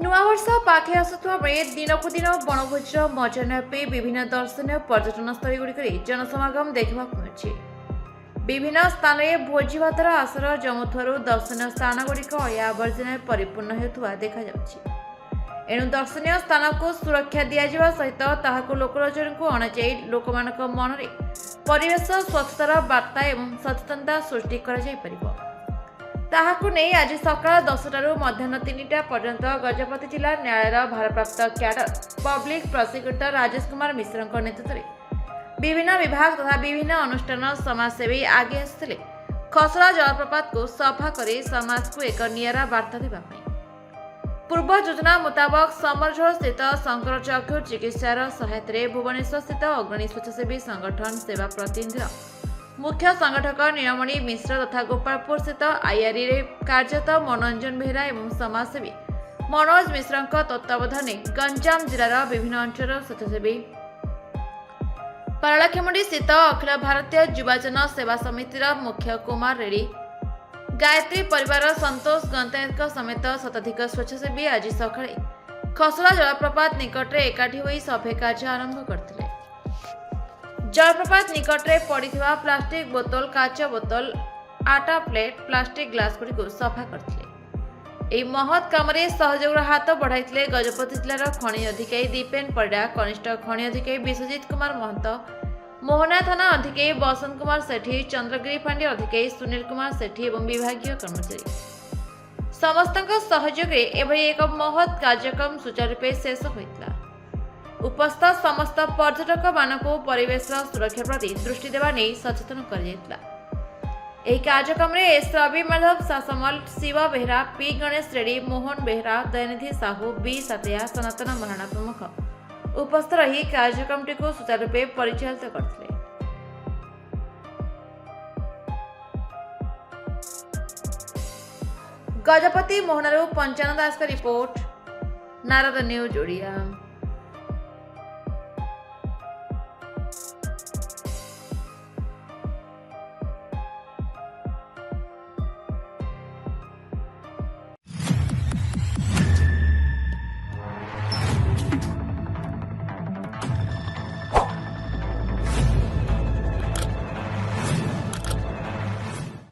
ନୂଆବର୍ଷ ପାଖେଇ ଆସୁଥିବା ବେଳେ ଦିନକୁ ଦିନ ବଣଭୋଜିର ମଜା ନେବା ପାଇଁ ବିଭିନ୍ନ ଦର୍ଶନୀୟ ପର୍ଯ୍ୟଟନସ୍ଥଳୀଗୁଡ଼ିକରେ ଜନସମାଗମ ଦେଖିବାକୁ ମିଳୁଛି। ବିଭିନ୍ନ ସ୍ଥାନରେ ଭୋଜି ଭାତର ଆସର ଜମୁଥିବାରୁ ଦର୍ଶନୀୟ ସ୍ଥାନଗୁଡ଼ିକ ଅଳିଆ ଆବର୍ଜନାରେ ପରିପୂର୍ଣ୍ଣ ହେଉଥିବା ଦେଖାଯାଉଛି। ଏଣୁ ଦର୍ଶନୀୟ ସ୍ଥାନକୁ ସୁରକ୍ଷା ଦିଆଯିବା ସହିତ ତାହାକୁ ଲୋକଲୋଚନକୁ ଅଣାଯାଇ ଲୋକମାନଙ୍କ ମନରେ ପରିବେଶ ସ୍ୱଚ୍ଛତାର ବାର୍ତ୍ତା ଏବଂ ସଚେତନତା ସୃଷ୍ଟି କରାଯାଇପାରିବ। ତାହାକୁ ନେଇ ଆଜି ସକାଳ 10ଟାରୁ ମଧ୍ୟାହ୍ନ 3ଟା ପର୍ଯ୍ୟନ୍ତ ଗଜପତି ଜିଲ୍ଲା ନ୍ୟାୟାଳୟର ଭାରପ୍ରାପ୍ତ cadre public prosecutor Rajesh Kumar ମିଶ୍ରଙ୍କ ନେତୃତ୍ୱରେ ବିଭିନ୍ନ ବିଭାଗ ତଥା ବିଭିନ୍ନ ଅନୁଷ୍ଠାନ ସମାଜସେବୀ ଆଗେଇ ଆସିଥିଲେ ଖସଡ଼ା ଜଳପ୍ରପାତକୁ ସଫା କରି ସମାଜକୁ ଏକ ନିଆରା ବାର୍ତ୍ତା ଦେବା ପାଇଁ। ପୂର୍ବ ଯୋଜନା ମୁତାବକ ସମରଝୋଳ ସ୍ଥିତ ଶଙ୍କର ଚକ୍ଷୁ ଚିକିତ୍ସାର ସହାୟତାରେ ଭୁବନେଶ୍ୱର ସ୍ଥିତ ଅଗ୍ରଣୀ ସ୍ୱେଚ୍ଛାସେବୀ ସଂଗଠନ ସେବା ପ୍ରତିନିଧିର ମୁଖ୍ୟ ସଂଗଠକ ନୀଳମଣି ମିଶ୍ର ତଥା ଗୋପାଳପୁର ସ୍ଥିତ ଆଇଆର୍ଇରେ କାର୍ଯ୍ୟରତ ମନୋରଞ୍ଜନ ବେହେରା ଏବଂ ସମାଜସେବୀ ମନୋଜ ମିଶ୍ରଙ୍କ ତତ୍ତ୍ୱାବଧାନରେ ଗଞ୍ଜାମ ଜିଲ୍ଲାର ବିଭିନ୍ନ ଅଞ୍ଚଳର ସ୍ୱେଚ୍ଛାସେବୀ ପାରଳାଖେମୁଣ୍ଡି ସ୍ଥିତ ଅଖିଳ ଭାରତୀୟ ଯୁବଜନ ସେବା ସମିତିର ମୁଖ୍ୟ କୁମାର ରେଡ୍ଡି ଗାୟତ୍ରୀ ପରିବାରର ସନ୍ତୋଷ ଗନ୍ତାୟତଙ୍କ ସମେତ ଶତାଧିକ ସ୍ୱେଚ୍ଛାସେବୀ ଆଜି ସକାଳେ ଖସଡ଼ା ଜଳପ୍ରପାତ ନିକଟରେ ଏକାଠି ହୋଇ ସଫେଇ କାର୍ଯ୍ୟ ଆରମ୍ଭ କରିଥିଲେ। ଜଳପ୍ରପାତ ନିକଟରେ ପଡ଼ିଥିବା ପ୍ଲାଷ୍ଟିକ ବୋତଲ, କାଚ ବୋତଲ, ଆଟା ପ୍ଲେଟ୍, ପ୍ଲାଷ୍ଟିକ ଗ୍ଲାସଗୁଡ଼ିକୁ ସଫା କରିଥିଲେ। ଏହି ମହତ୍ କାମରେ ସହଯୋଗର ହାତ ବଢ଼ାଇଥିଲେ ଗଜପତି ଜିଲ୍ଲାର ଖଣି ଅଧିକାରୀ ଦୀପେନ ପରିଡ଼ା, କନିଷ୍ଠ ଖଣି ଅଧିକାରୀ ବିଶ୍ୱଜିତ କୁମାର ମହନ୍ତ, ମୋହନା ଥାନା ଅଧିକାରୀ ବସନ୍ତ କୁମାର ସେଠୀ, ଚନ୍ଦ୍ରଗିରି ଫାଣ୍ଡି ଅଧିକାରୀ ସୁନୀଲ କୁମାର ସେଠୀ ଏବଂ ବିଭାଗୀୟ କର୍ମଚାରୀ। ସମସ୍ତଙ୍କ ସହଯୋଗରେ ଏଭଳି ଏକ ମହତ୍ କାର୍ଯ୍ୟକ୍ରମ ସୁଚାରୁରୂପେ ଶେଷ ହୋଇଥିଲା। ଉପସ୍ଥିତ ସମସ୍ତ ପର୍ଯ୍ୟଟକମାନଙ୍କୁ ପରିବେଶର ସୁରକ୍ଷା ପ୍ରତି ଦୃଷ୍ଟି ଦେବା ନେଇ ସଚେତନ କରାଯାଇଥିଲା। ଏହି କାର୍ଯ୍ୟକ୍ରମରେ ଏସ୍ ରବି ମାଧବ, ଶାସମଲ, ଶିବ ବେହେରା, ପି ଗଣେଶ ରେଡ୍ଡି, ମୋହନ ବେହେରା, ଦୟାନିଧି ସାହୁ, ବି ସାତୟା, ସନାତନ ମହାରଣା ପ୍ରମୁଖ ଉପସ୍ଥିତ ରହି କାର୍ଯ୍ୟକ୍ରମଟିକୁ ସୁଚାରୁରୂପେ ପରିଚାଳିତ କରିଥିଲେ। ଗଜପତି ମୋହନାରୁ ପଞ୍ଚାନନ ଦାସଙ୍କ ରିପୋର୍ଟ, ନାରଦ ନ୍ୟୁଜ୍ ଓଡ଼ିଆ।